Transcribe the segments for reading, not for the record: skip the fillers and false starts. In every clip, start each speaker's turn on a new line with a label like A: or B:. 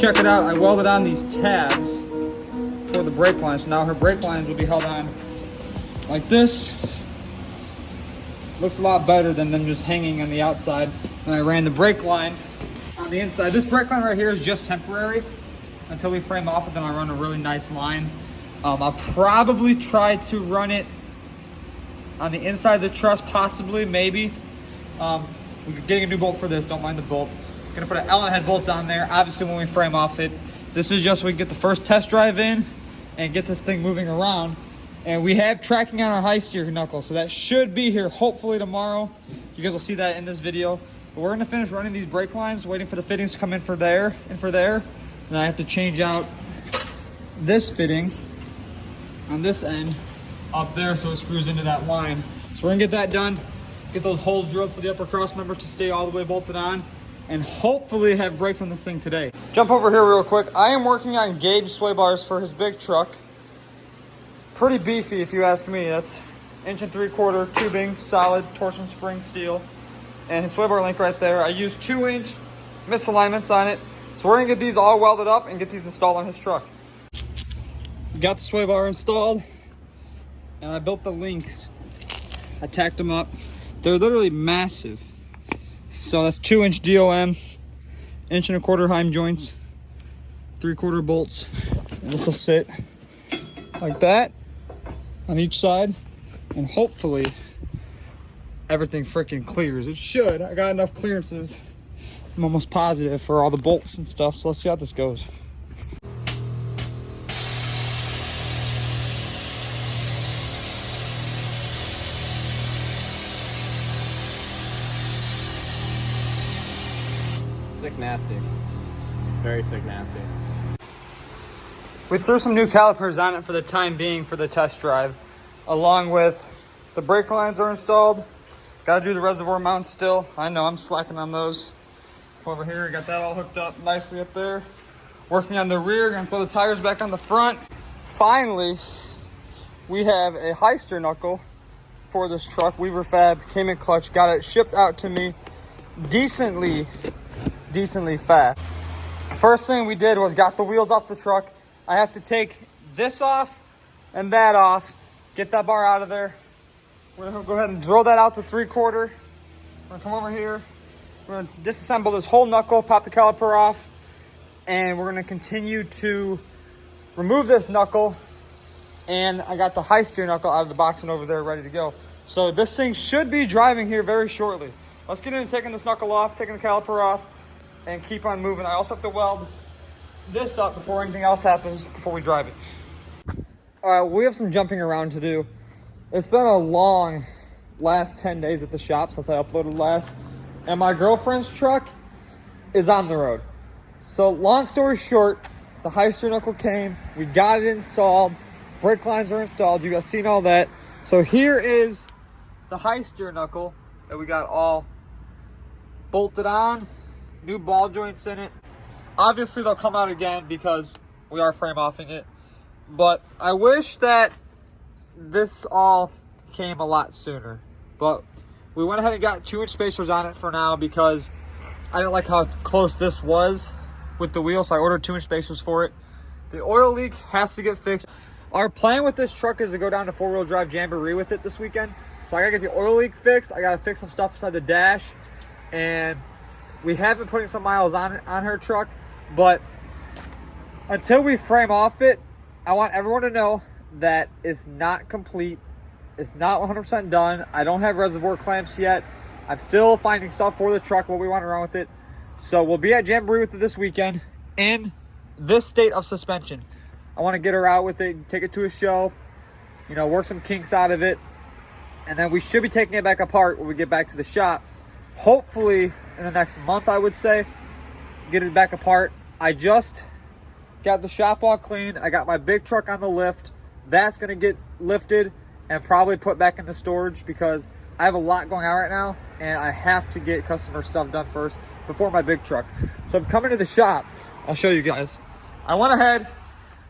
A: check it out, I welded on these tabs for the brake lines. So now her brake lines will be held on like this. Looks a lot better than them just hanging on the outside. And I ran the brake line on the inside. This brake line right here is just temporary until we frame off it, then I run a really nice line. I'll probably try to run it on the inside of the truss, possibly, maybe. We're getting a new bolt for this, don't mind the bolt. Gonna put an Allen head bolt on there, obviously when we frame off it. This is just so we can get the first test drive in and get this thing moving around. And we have tracking on our high steer knuckle, so that should be here hopefully tomorrow. You guys will see that in this video. But we're gonna finish running these brake lines, waiting for the fittings to come in for there and for there. And then I have to change out this fitting on this end up there so it screws into that line. So we're gonna get that done, get those holes drilled for the upper cross member to stay all the way bolted on, and hopefully have brakes on this thing today. Jump over here real quick. I am working on Gabe's sway bars for his big truck. Pretty beefy if you ask me. That's 1 3/4 tubing, solid torsion spring steel. And his sway bar link right there. I used 2-inch misalignments on it. So we're gonna get these all welded up and get these installed on his truck. Got the sway bar installed and I built the links. I tacked them up. They're literally massive. So that's 2-inch DOM, 1 1/4 heim joints, 3/4 bolts. And this will sit like that on each side, and hopefully everything freaking clears. It should. I got enough clearances. I'm almost positive for all the bolts and stuff, so let's see how this goes.
B: Sick nasty. Very sick nasty.
A: We threw some new calipers on it for the time being for the test drive, along with the brake lines are installed. Got to do the reservoir mount still. I know I'm slacking on those. Come over here, got that all hooked up nicely up there. Working on the rear, gonna throw the tires back on the front. Finally, we have a high steer knuckle for this truck. Weaver Fab came in clutch, got it shipped out to me decently fast. First thing we did was got the wheels off the truck. I have to take this off and that off, get that bar out of there. We're gonna go ahead and drill that out to 3/4. We're gonna come over here. We're gonna disassemble this whole knuckle, pop the caliper off, and we're gonna continue to remove this knuckle. And I got the high steer knuckle out of the box and over there ready to go. So this thing should be driving here very shortly. Let's get into taking this knuckle off, taking the caliper off, and keep on moving. I also have to weld this up before anything else happens, before we drive it. All right, we have some jumping around to do. It's been a long last 10 days at the shop since I uploaded last, and my girlfriend's truck is on the road. So long story short, the high steer knuckle came, we got it installed, brake lines are installed, you guys seen all that. So here is the high steer knuckle that we got all bolted on, new ball joints in it. Obviously they'll come out again because we are frame offing it, but I wish that this all came a lot sooner. But we went ahead and got 2-inch spacers on it for now because I didn't like how close this was with the wheel, so I ordered 2-inch spacers for it. The oil leak has to get fixed. Our plan with this truck is to go down to 4-wheel drive Jamboree with it this weekend. So I gotta get the oil leak fixed. I gotta fix some stuff inside the dash, and we have been putting some miles on her truck. But until we frame off it, I want everyone to know that it's not complete. It's not 100% done. I don't have reservoir clamps yet. I'm still finding stuff for the truck, what we want to run with it. So we'll be at Jamboree with it this weekend in this state of suspension. I want to get her out with it, take it to a show, you know, work some kinks out of it. And then we should be taking it back apart when we get back to the shop. Hopefully in the next month, I would say, get it back apart. I just got the shop all clean. I got my big truck on the lift. That's going to get lifted and probably put back into storage because I have a lot going on right now and I have to get customer stuff done first before my big truck. So I'm coming to the shop. I'll show you guys. I went ahead.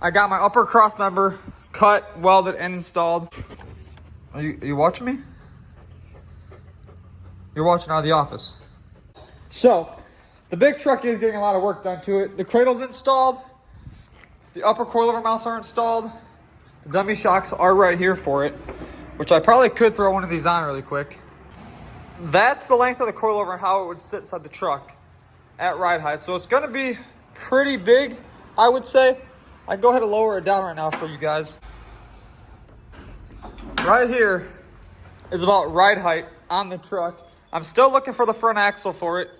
A: I got my upper cross member cut, welded, and installed. Are you watching me? You're watching out of the office. So The big truck is getting a lot of work done to it. The cradle's installed. The upper coilover mounts are installed. The dummy shocks are right here for it, which I probably could throw one of these on really quick. That's the length of the coilover and how it would sit inside the truck at ride height. So it's gonna be pretty big, I would say. I can go ahead and lower it down right now for you guys. Right here is about ride height on the truck. I'm still looking for the front axle for it,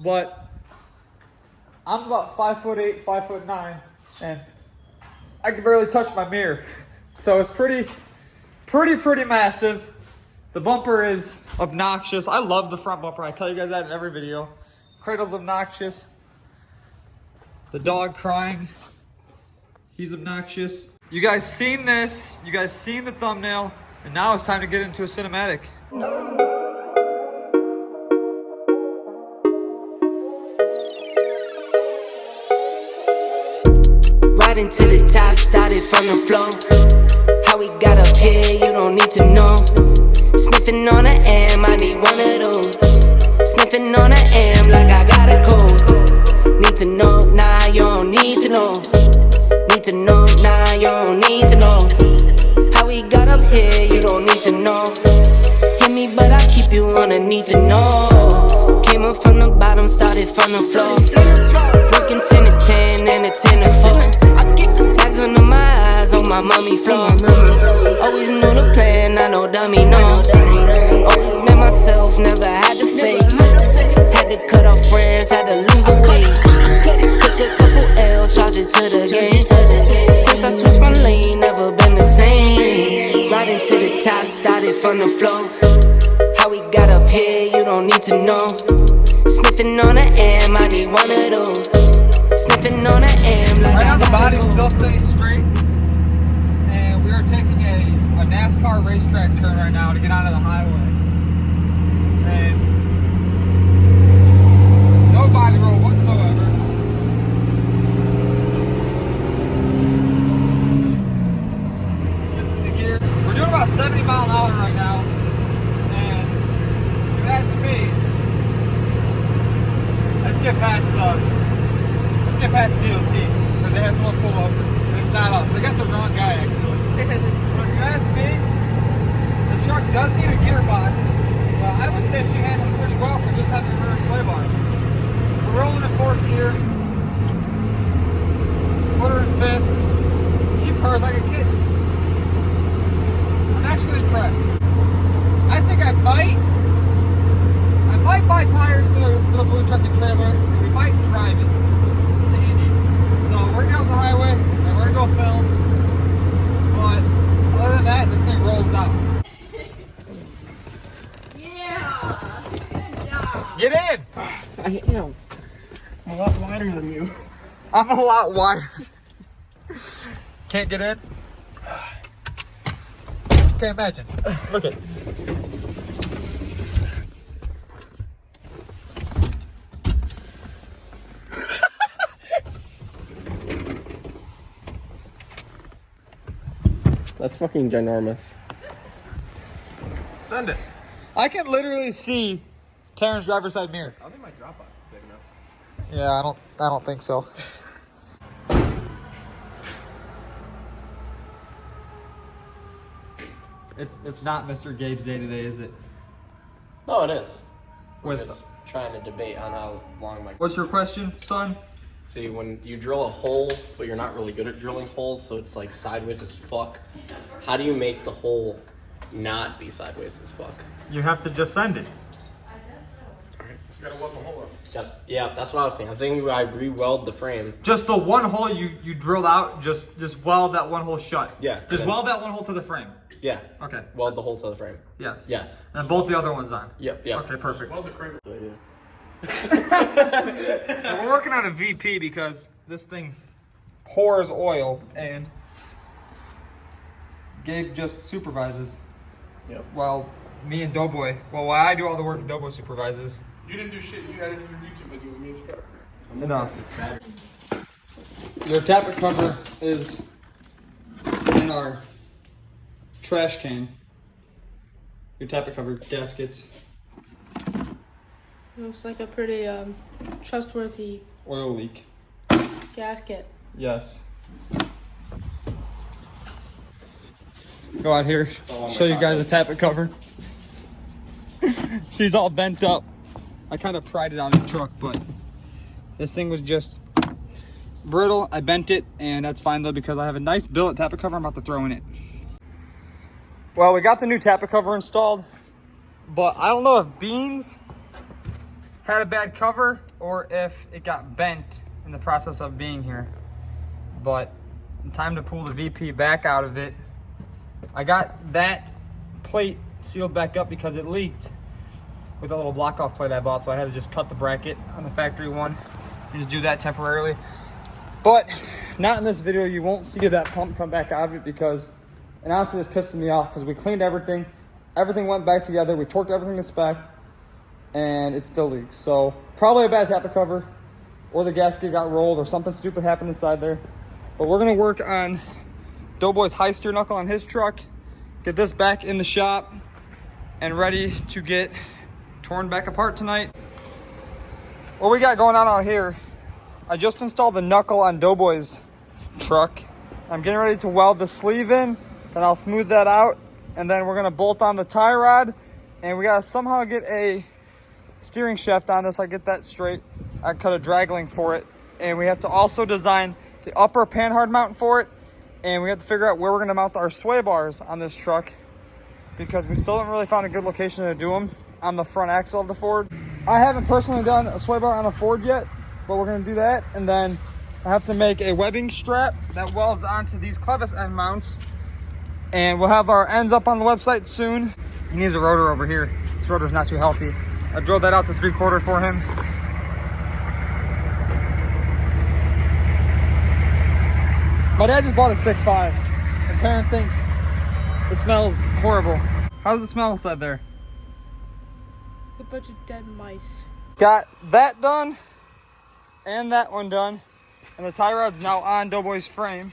A: but I'm about 5'8", 5'9", and I can barely touch my mirror. So it's pretty massive. The bumper is obnoxious. I love the front bumper. I tell you guys that in every video. Cradle's obnoxious. The dog crying. He's obnoxious. You guys seen this. You guys seen the thumbnail. And now it's time to get into a cinematic.
C: Riding to the top, started from the floor. How we got up here, you don't need to know. Sniffing on an M, I need one of those. Sniffing on an M like I got a cold. Need to know, nah, you don't need to know. Need to know, nah, you don't need to know. How we got up here, you don't need to know. Hit me, but I keep you on a need to know. Came up from the bottom, started from the floor. Working 10 to 10 and a 10 to 4. I get the bags under my eyes on my mommy floor. Always knew the plan, I know dummy knows. Always been myself, never had to fake. Had to cut off friends, had to lose the weight. Took a couple L's, charged it to the game. Since I switched my lane, never been the same. Riding to the top, started from the floor. How we got up here, you don't need to know. Sniffing on an M, I need one of those. Sniffing on an M like
A: Right
C: I
A: now the
C: got
A: body's
C: a
A: still sitting straight. And we are taking a NASCAR racetrack turn right now to get onto the highway. And no body roll whatsoever. Shift the gear. We're doing about 70 mile an hour right now. And if you ask me, let's get past DOT, because they had someone pull over. And it's not us. They got the wrong guy, actually. But if you ask me, the truck does need a gearbox. But I would say she handles pretty well for just having a rear sway bar. We're rolling in fourth gear. Put her in fifth. She purrs like a kitten. I'm actually impressed. I think I might buy tires for the blue truck and trailer, and we might drive it to Indy. So we're gonna get off the highway and we're gonna go film. But other than that, this thing rolls out.
D: Yeah, good job.
A: Get in!
B: I am. I'm a lot wider than you.
A: I'm a lot wider. Can't get in? Can't imagine. Look at it.
B: That's fucking ginormous.
A: Send it. I can literally see Taryn's driver's side mirror.
B: I don't think my drop box is big enough.
A: Yeah, I don't think so. It's not Mr. Gabe's day today, is it?
B: No, it is. We're
A: With-
B: just trying to debate on how long my...
A: What's your question, son?
B: See, when you drill a hole, but you're not really good at drilling holes, so it's like sideways as fuck, how do you make the hole not be sideways as fuck?
A: You have to just send it.
B: You gotta weld the hole up. Yeah, that's what I was saying. I was thinking I re-weld the frame.
A: Just the one hole you drilled out, just weld that one hole shut.
B: Yeah.
A: Just
B: then-
A: weld that one hole to the frame.
B: Yeah.
A: Okay.
B: Weld the hole to the frame.
A: Yes.
B: Yes.
A: And both the other ones on.
B: Yep.
A: Okay, perfect.
B: Weld the cradle.
A: And we're working on a VP because this thing pours oil and Gabe just supervises.
B: Yep.
A: While me and Doughboy, while I do all the work and Doughboy supervises.
E: You didn't do shit. You edited your YouTube video with me instructor.
A: Enough. Your tappet cover is in our trash can. Your tappet cover gaskets.
D: Looks like a pretty trustworthy
A: Oil leak.
D: gasket.
A: Yes. Go out here, show you guys the tappet cover. She's all bent up. I kind of pried it out of the truck, but this thing was just brittle. I bent it, and that's fine though because I have a nice billet tappet cover I'm about to throw in it. Well, we got the new tappet cover installed, but I don't know if Beans had a bad cover or if it got bent in the process of being here. But time to pull the VP back out of it. I got that plate sealed back up because it leaked with a little block off plate I bought, so I had to just cut the bracket on the factory one and just do that temporarily. But not in this video. You won't see that pump come back out of it because, and honestly, it's pissing me off because we cleaned everything. Everything went back together. We torqued everything to spec, and it still leaks. So probably a bad tappet cover, or the gasket got rolled, or something stupid happened inside there. But we're gonna work on Doughboy's high steer knuckle on his truck, get this back in the shop, and ready to get torn back apart tonight. What we got going on out here, I just installed the knuckle on Doughboy's truck. I'm getting ready to weld the sleeve in, then I'll smooth that out, and then we're gonna bolt on the tie rod, and we gotta somehow get a steering shaft on this. I get that straight. I cut a drag link for it, and we have to also design the upper panhard mount for it, and we have to figure out where we're gonna mount our sway bars on this truck because we still haven't really found a good location to do them on the front axle of the Ford. I haven't personally done a sway bar on a Ford yet, but we're gonna do that, and then I have to make a webbing strap that welds onto these clevis end mounts, and we'll have our ends up on the website soon. He needs a rotor over here. This rotor's not too healthy. I drilled that out to 3/4 for him. My dad just bought a 6.5, and Taryn thinks it smells horrible. How does it smell inside there?
D: A bunch of dead mice.
A: Got that done, and that one done, and the tie rod's now on Doughboy's frame.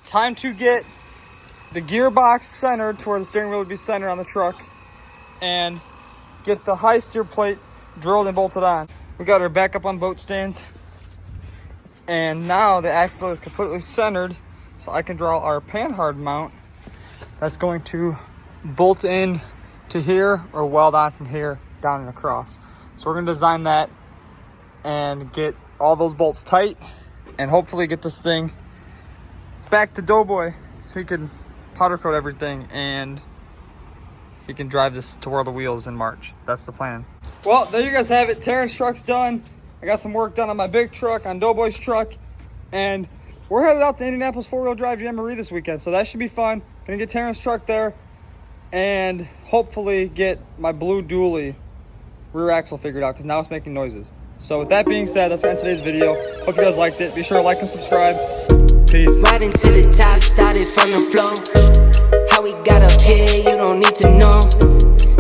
A: Time to get the gearbox centered to where the steering wheel would be centered on the truck, and get the high steer plate drilled and bolted on. We got our backup on boat stands, and now the axle is completely centered, so I can draw our panhard mount that's going to bolt in to here or weld on from here down and across. So we're gonna design that and get all those bolts tight, and hopefully get this thing back to Doughboy so he can powder coat everything and he can drive this to whirl the wheels in March. That's the plan. Well, there you guys have it. Terrence's truck's done. I got some work done on my big truck, on Doughboy's truck, and we're headed out to Indianapolis 4-wheel drive Jamboree this weekend, so that should be fun. Gonna get Terrence's truck there and hopefully get my blue dually rear axle figured out because now it's making noises. So with that being said, that's the end of today's video. Hope you guys liked it. Be sure to like and subscribe. Peace.
C: Riding to the top, started from the floor. How we got up here, you don't need to know.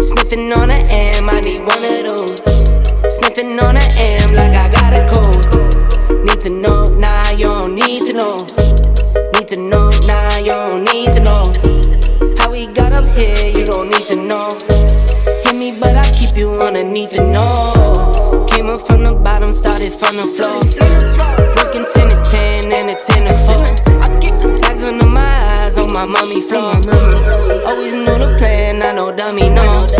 C: Sniffing on an M, I need one of those. Sniffing on an M like I got a cold. Need to know, nah, you don't need to know. Need to know, nah, you don't need to know. How we got up here, you don't need to know. Hit me, but I keep you on a need to know. Came up from the bottom, started from the floor. Working 10 to 10 and a 10 to 4. Bags under my eyes on my mommy floor. Always know the plan, I know dummy knows.